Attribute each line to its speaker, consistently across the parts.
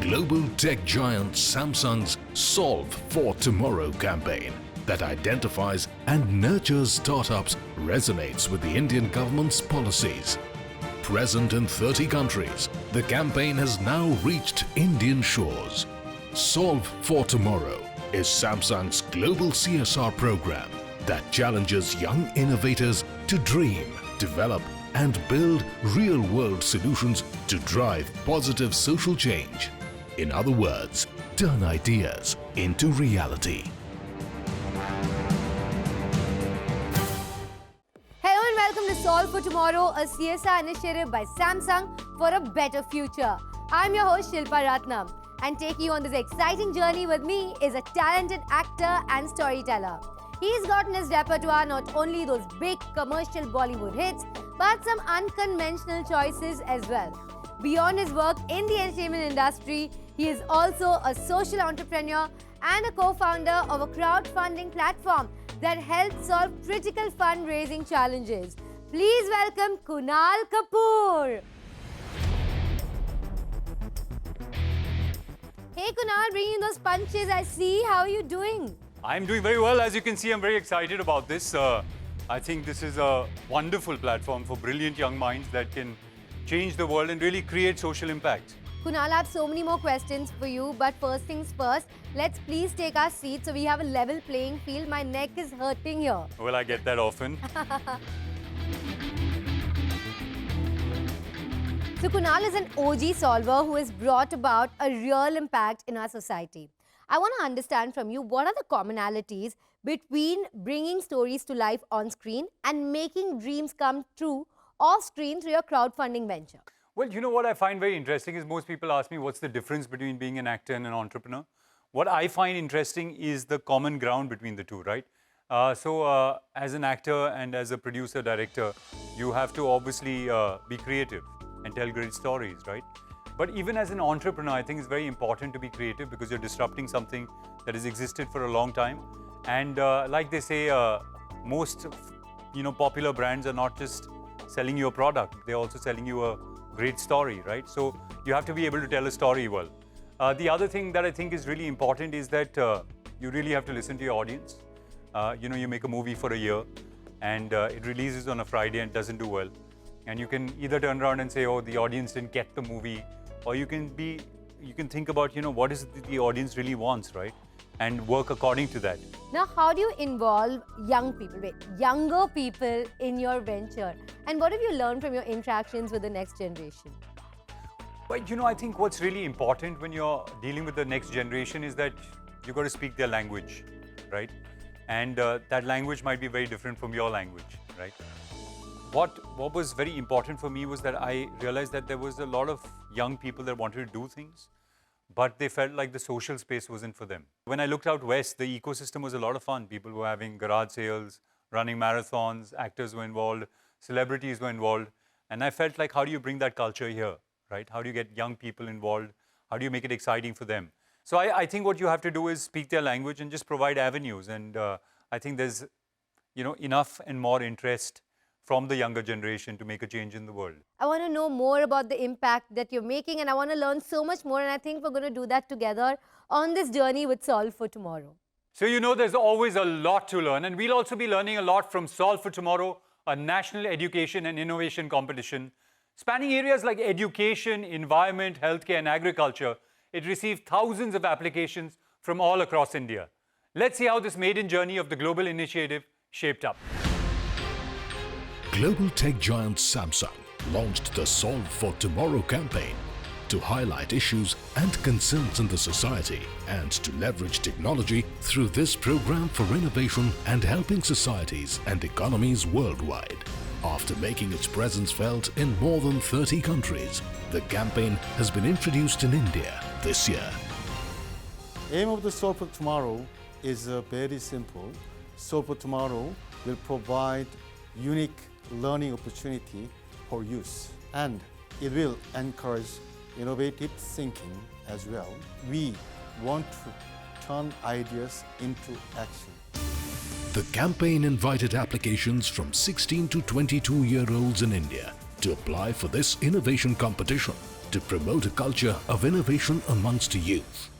Speaker 1: global tech giant Samsung's Solve for Tomorrow campaign that identifies and nurtures startups resonates with the Indian government's policies. Present in 30 countries, the campaign has now reached Indian shores. Solve for Tomorrow is Samsung's global CSR program that challenges young innovators to dream, develop and build real-world solutions to drive positive social change. In other words, turn ideas into reality.
Speaker 2: Hello and welcome to Solve for Tomorrow, a CSR initiative by Samsung for a better future. I'm your host Shilpa Ratnam, and taking you on this exciting journey with me is a talented actor and storyteller. He's got in his repertoire not only those big commercial Bollywood hits, but some unconventional choices as well. Beyond his work in the entertainment industry, he is also a social entrepreneur and a co-founder of a crowdfunding platform that helps solve critical fundraising challenges. Please welcome Kunal Kapoor. Hey Kunal, bringing those punches I see. How are you doing?
Speaker 3: I'm doing very well. As you can see, I'm very excited about this. I think this is a wonderful platform for brilliant young minds that can change the world and really create social impact.
Speaker 2: Kunal, I have so many more questions for you, but first things first, let's please take our seats so we have a level playing field. My neck is hurting here.
Speaker 3: Well, I get that often.
Speaker 2: So Kunal is an OG solver who has brought about a real impact in our society. I want to understand from you, what are the commonalities between bringing stories to life on screen and making dreams come true off screen through your crowdfunding venture?
Speaker 3: Well, you know what I find very interesting is most people ask me what's the difference between being an actor and an entrepreneur. What I find interesting is the common ground between the two, right? As an actor and as a producer, director, you have to obviously be creative and tell great stories, right? But even as an entrepreneur, I think it's very important to be creative because you're disrupting something that has existed for a long time. And like they say, most popular brands are not just selling you a product, they're also selling you a great story, right? So you have to be able to tell a story well. The other thing that I think is really important is that you really have to listen to your audience. You make a movie for a year and it releases on a Friday and doesn't do well. And you can either turn around and say, oh, the audience didn't get the movie, or you can think about, what is the audience really wants, right? And work according to that.
Speaker 2: Now, how do you involve younger people in your venture? And what have you learned from your interactions with the next generation?
Speaker 3: Well, I think what's really important when you're dealing with the next generation is that you've got to speak their language, right? And that language might be very different from your language, right? What was very important for me was that I realized that there was a lot of young people that wanted to do things, but they felt like the social space wasn't for them. When I looked out west, the ecosystem was a lot of fun. People were having garage sales, running marathons, actors were involved, celebrities were involved. And I felt like, how do you bring that culture here, right? How do you get young people involved? How do you make it exciting for them? So I think what you have to do is speak their language and just provide avenues. And I think there's enough and more interest from the younger generation to make a change in the world.
Speaker 2: I want to know more about the impact that you're making, and I want to learn so much more, and I think we're going to do that together on this journey with Solve for Tomorrow.
Speaker 3: So there's always a lot to learn, and we'll also be learning a lot from Solve for Tomorrow, a national education and innovation competition spanning areas like education, environment, healthcare and agriculture. It received thousands of applications from all across India. Let's see how this maiden journey of the global initiative shaped up.
Speaker 1: Global tech giant Samsung launched the Solve for Tomorrow campaign to highlight issues and concerns in the society and to leverage technology through this program for innovation and helping societies and economies worldwide. After making its presence felt in more than 30 countries, the campaign has been introduced in India this year.
Speaker 4: Aim of the Solve for Tomorrow is very simple. Solve for Tomorrow will provide unique learning opportunity for youth, and it will encourage innovative thinking as well. We want to turn ideas into action.
Speaker 1: The campaign invited applications from 16 to 22-year-olds in India to apply for this innovation competition. to promote a culture of innovation amongst youth.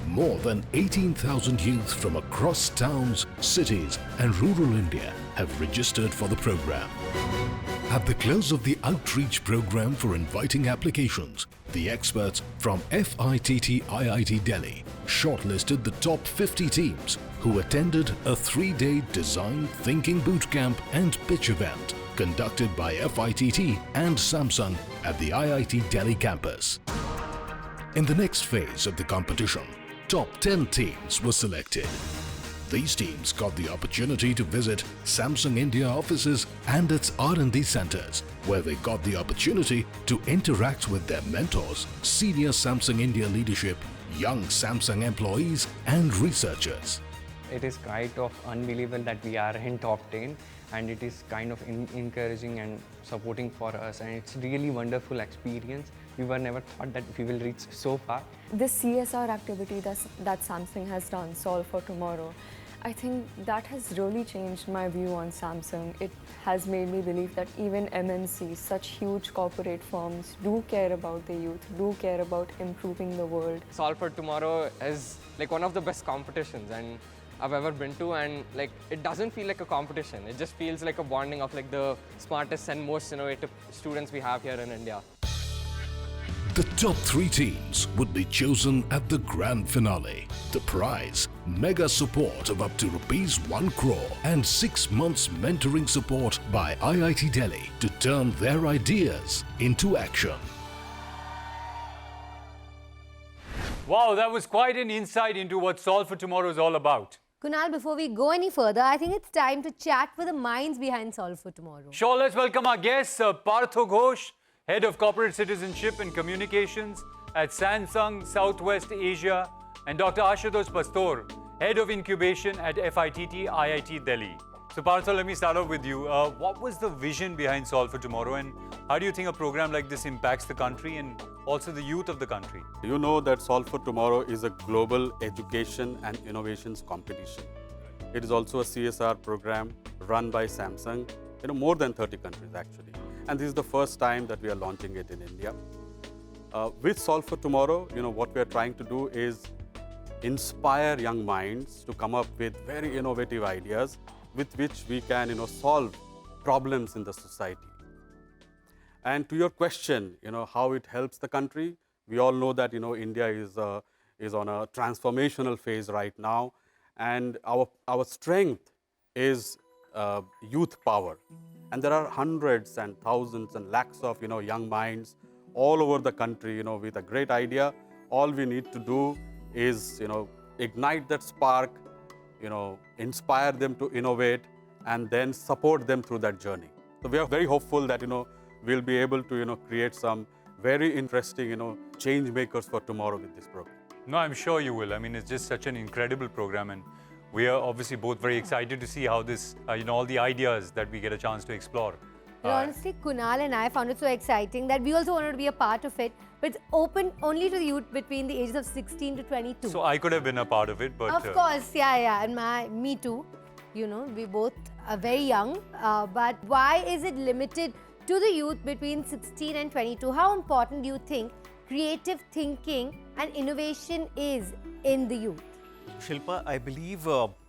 Speaker 1: More than 18,000 youth from across towns, cities and rural India have registered for the program. At the close of the outreach program for inviting applications, the experts from FITT IIT Delhi shortlisted the top 50 teams who attended a 3-day design thinking bootcamp and pitch event conducted by FITT and Samsung at the IIT Delhi campus. In the next phase of the competition, top 10 teams were selected. These teams got the opportunity to visit Samsung India offices and its R&D centers, where they got the opportunity to interact with their mentors, senior Samsung India leadership, young Samsung employees and researchers.
Speaker 5: It is kind of unbelievable that we are in top 10, and it is kind of encouraging and supporting for us, and it's really wonderful experience. We were never thought that we will reach so far.
Speaker 6: This CSR activity that Samsung has done, Solve for Tomorrow, I think that has really changed my view on Samsung. It has made me believe that even MNCs, such huge corporate firms, do care about the youth, do care about improving the world.
Speaker 5: Solve for Tomorrow is like one of the best competitions and I've ever been to, and like it doesn't feel like a competition. It just feels like a bonding of like the smartest and most innovative students we have here in India.
Speaker 1: The top 3 teams would be chosen at the grand finale. The prize, mega support of up to ₹1 crore and 6 months mentoring support by IIT Delhi to turn their ideas into action.
Speaker 3: Wow, that was quite an insight into what Solve for Tomorrow is all about.
Speaker 2: Kunal, before we go any further, I think it's time to chat with the minds behind Solve for Tomorrow.
Speaker 3: Sure, let's welcome our guests, Partho Ghosh, Head of Corporate Citizenship and Communications at Samsung Southwest Asia, and Dr. Ashutosh Pastor, Head of Incubation at FITT IIT Delhi. So Partho, let me start off with you. What was the vision behind Solve for Tomorrow, and how do you think a program like this impacts the country and also the youth of the country?
Speaker 7: You know that Solve for Tomorrow is a global education and innovations competition. It is also a CSR program run by Samsung, more than 30 countries actually. And this is the first time that we are launching it in India. With Solve for Tomorrow, what we are trying to do is inspire young minds to come up with very innovative ideas with which we can, solve problems in the society. And to your question, how it helps the country, we all know that, India is on a transformational phase right now, and our strength is youth power. And there are hundreds and thousands and lakhs of, young minds all over the country, with a great idea. All we need to do is, ignite that spark, inspire them to innovate, and then support them through that journey. So we are very hopeful that, we'll be able to, create some very interesting, change makers for tomorrow with this program.
Speaker 3: No, I'm sure you will. I mean, it's just such an incredible program, and we are obviously both very excited to see how this, all the ideas that we get a chance to explore.
Speaker 2: But honestly, Kunal and I found it so exciting that we also wanted to be a part of it, but it's open only to the youth between the ages of 16 to 22.
Speaker 3: So I could have been a part of it, but...
Speaker 2: Of course, yeah, and me too. We both are very young, but why is it limited to the youth between 16 and 22? How important do you think creative thinking and innovation is in the youth?
Speaker 8: Shilpa, I believe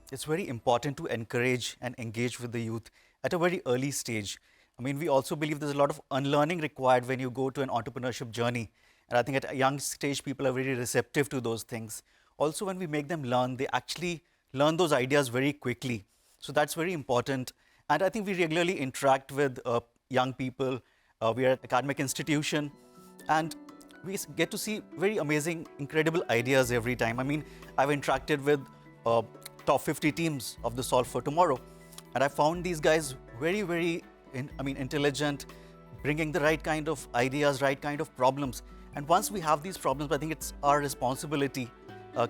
Speaker 8: it's very important to encourage and engage with the youth at a very early stage. I mean, we also believe there's a lot of unlearning required when you go to an entrepreneurship journey. And I think at a young stage, people are very receptive to those things. Also, when we make them learn, they actually learn those ideas very quickly. So that's very important. And I think we regularly interact with young people. We are an academic institution, and we get to see very amazing, incredible ideas every time. I mean, I've interacted with top 50 teams of the Solve for Tomorrow, and I found these guys very, very intelligent, bringing the right kind of ideas, right kind of problems. And once we have these problems, I think it's our responsibility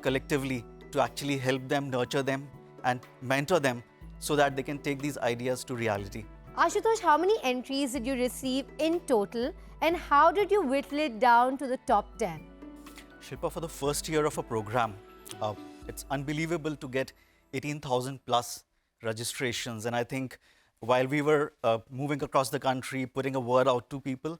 Speaker 8: collectively to actually help them, nurture them, and mentor them so that they can take these ideas to reality.
Speaker 2: Ashutosh, how many entries did you receive in total, and how did you whittle it down to the top 10?
Speaker 8: Shilpa, for the first year of a program, it's unbelievable to get 18,000 plus registrations. And I think while we were moving across the country, putting a word out to people,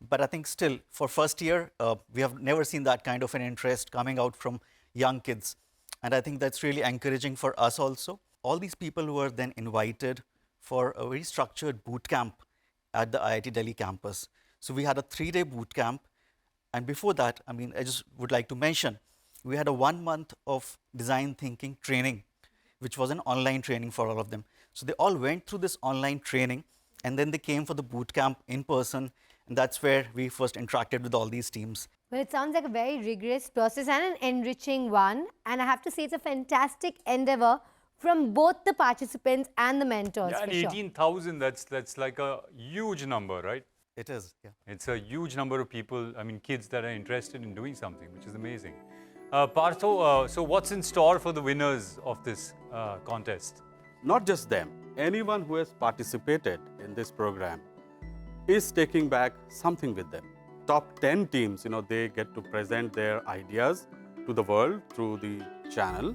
Speaker 8: But I think still, for first year, we have never seen that kind of an interest coming out from young kids. And I think that's really encouraging for us also. All these people were then invited for a very structured boot camp at the IIT Delhi campus. So we had a 3-day boot camp. And before that, I mean, I just would like to mention, we had a 1 month of design thinking training, which was an online training for all of them. So they all went through this online training, and then they came for the boot camp in person. And that's where we first interacted with all these teams.
Speaker 2: Well, it sounds like a very rigorous process and an enriching one. And I have to say, it's a fantastic endeavor from both the participants and the mentors.
Speaker 3: Yeah, and 18,000, that's like a huge number, right?
Speaker 8: It is, yeah.
Speaker 3: It's a huge number of people, I mean, kids that are interested in doing something, which is amazing. Partho, so what's in store for the winners of this contest?
Speaker 7: Not just them, anyone who has participated in this program is taking back something with them. Top 10 teams, they get to present their ideas to the world through the channel.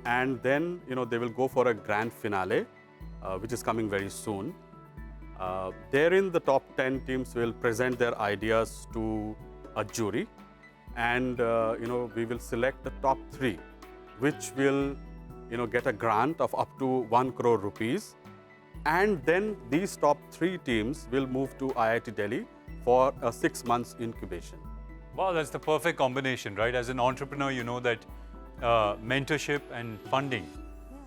Speaker 7: And then, they will go for a grand finale, which is coming very soon. Therein, the top 10 teams will present their ideas to a jury. And, we will select the top 3, which will, get a grant of up to 1 crore rupees. And then these top 3 teams will move to IIT Delhi for a 6 months incubation.
Speaker 3: Wow, that's the perfect combination, right? As an entrepreneur, you know that mentorship and funding,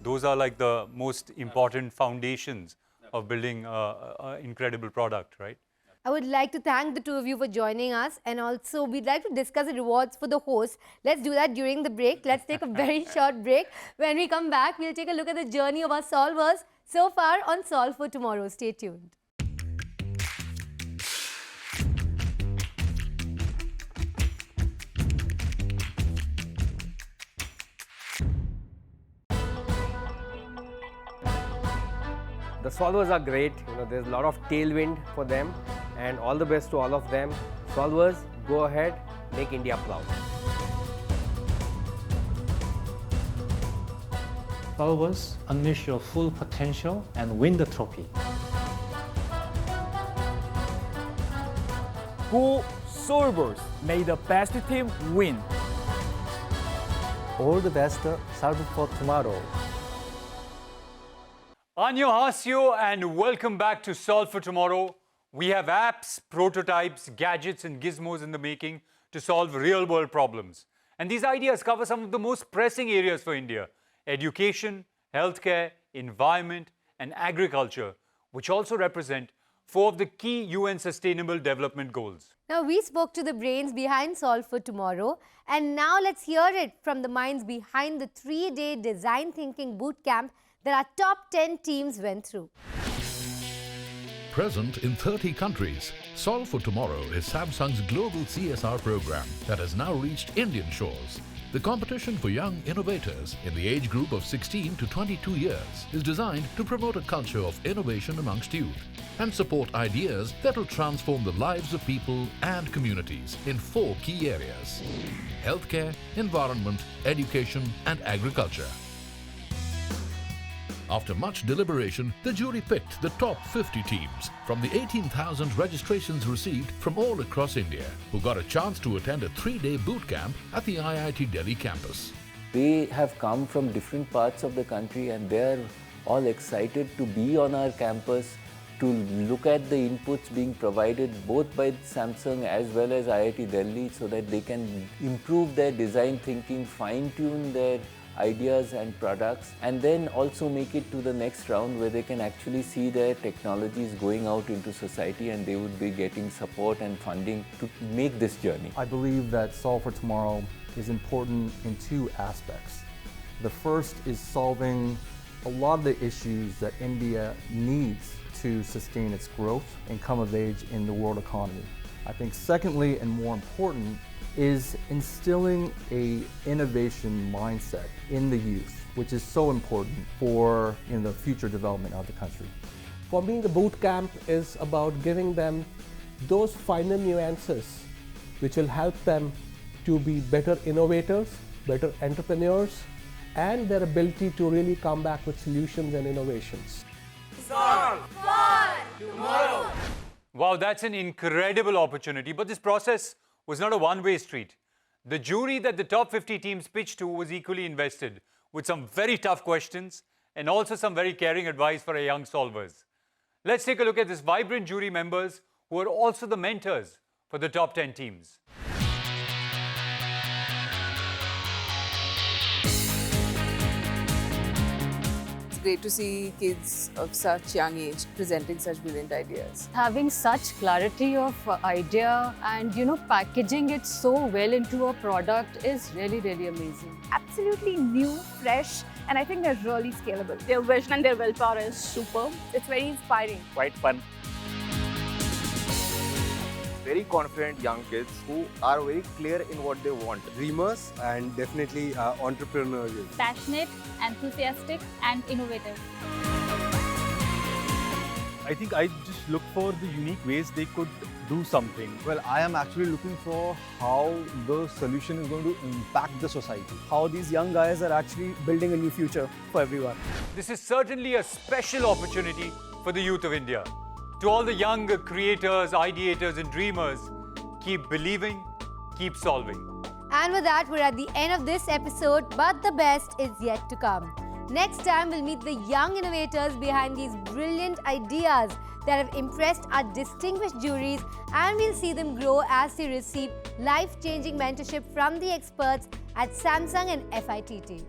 Speaker 3: those are like the most important foundations of building an incredible product, right?
Speaker 2: I would like to thank the two of you for joining us, and also we'd like to discuss the rewards for the host. Let's do that during the break. Let's take a very short break. When we come back, we'll take a look at the journey of our solvers so far on Solve for Tomorrow. Stay tuned.
Speaker 9: The solvers are great, there's a lot of tailwind for them, and all the best to all of them. Solvers, go ahead, make India proud.
Speaker 10: Solvers, unleash your full potential and win the trophy.
Speaker 11: Go Solvers, may the best team win.
Speaker 10: All the best, Solve for Tomorrow.
Speaker 3: Annyeonghaseyo and welcome back to Solve for Tomorrow. We have apps, prototypes, gadgets and gizmos in the making to solve real-world problems. And these ideas cover some of the most pressing areas for India: education, healthcare, environment and agriculture, which also represent 4 of the key UN Sustainable Development Goals.
Speaker 2: Now, we spoke to the brains behind Solve for Tomorrow, and now let's hear it from the minds behind the 3-day design thinking boot camp that our top 10 teams went through.
Speaker 1: Present in 30 countries, Solve for Tomorrow is Samsung's global CSR program that has now reached Indian shores. The competition for young innovators in the age group of 16 to 22 years is designed to promote a culture of innovation amongst youth and support ideas that will transform the lives of people and communities in 4 key areas: healthcare, environment, education and agriculture. After much deliberation, the jury picked the top 50 teams from the 18,000 registrations received from all across India, who got a chance to attend a 3-day boot camp at the IIT Delhi campus.
Speaker 12: They have come from different parts of the country and they're all excited to be on our campus, to look at the inputs being provided both by Samsung as well as IIT Delhi, so that they can improve their design thinking, fine-tune their ideas and products, and then also make it to the next round where they can actually see their technologies going out into society, and they would be getting support and funding to make this journey.
Speaker 13: I believe that Solve for Tomorrow is important in 2 aspects. The first is solving a lot of the issues that India needs to sustain its growth and come of age in the world economy. I think secondly, and more important, is instilling a innovation mindset in the youth, which is so important for the future development of the country.
Speaker 14: For me, the boot camp is about giving them those finer nuances which will help them to be better innovators, better entrepreneurs, and their ability to really come back with solutions and innovations.
Speaker 15: Solve for Tomorrow!
Speaker 3: Wow, that's an incredible opportunity. But this process was not a one-way street. The jury that the top 50 teams pitched to was equally invested, with some very tough questions and also some very caring advice for our young solvers. Let's take a look at this vibrant jury members who are also the mentors for the top 10 teams.
Speaker 15: It's great to see kids of such young age presenting such brilliant ideas.
Speaker 16: Having such clarity of idea and packaging it so well into a product is really, really amazing.
Speaker 17: Absolutely new, fresh, and I think they're really scalable. Their vision and their willpower is superb. It's very inspiring.
Speaker 18: Quite fun. Very confident young kids who are very clear in what they want.
Speaker 19: Dreamers and definitely entrepreneurial.
Speaker 20: Passionate, enthusiastic and innovative.
Speaker 21: I think I just look for the unique ways they could do something.
Speaker 19: Well, I am actually looking for how the solution is going to impact the society.
Speaker 11: How these young guys are actually building a new future for everyone.
Speaker 3: This is certainly a special opportunity for the youth of India. To all the young creators, ideators and dreamers, keep believing, keep solving.
Speaker 2: And with that, we're at the end of this episode, but the best is yet to come. Next time, we'll meet the young innovators behind these brilliant ideas that have impressed our distinguished juries, and we'll see them grow as they receive life-changing mentorship from the experts at Samsung and FITT.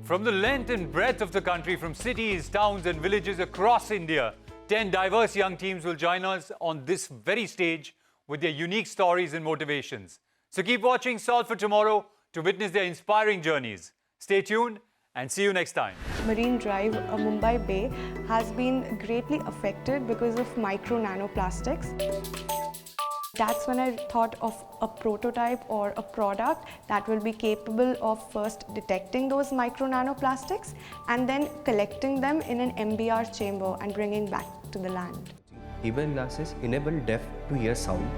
Speaker 3: From the length and breadth of the country, from cities, towns and villages across India, 10 diverse young teams will join us on this very stage with their unique stories and motivations. So keep watching Solve for Tomorrow to witness their inspiring journeys. Stay tuned and see you next time.
Speaker 22: Marine Drive, Mumbai Bay, has been greatly affected because of micro nanoplastics. That's when I thought of a prototype or a product that will be capable of first detecting those micro nanoplastics and then collecting them in an MBR chamber and bringing back to the land.
Speaker 23: Eber glasses enable deaf to hear sound,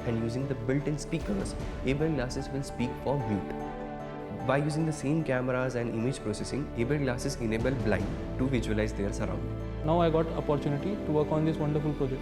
Speaker 23: and using the built-in speakers, Eber glasses will speak for mute. By using the same cameras and image processing, Eber glasses enable blind to visualize their surroundings.
Speaker 10: Now I got opportunity to work on this wonderful project.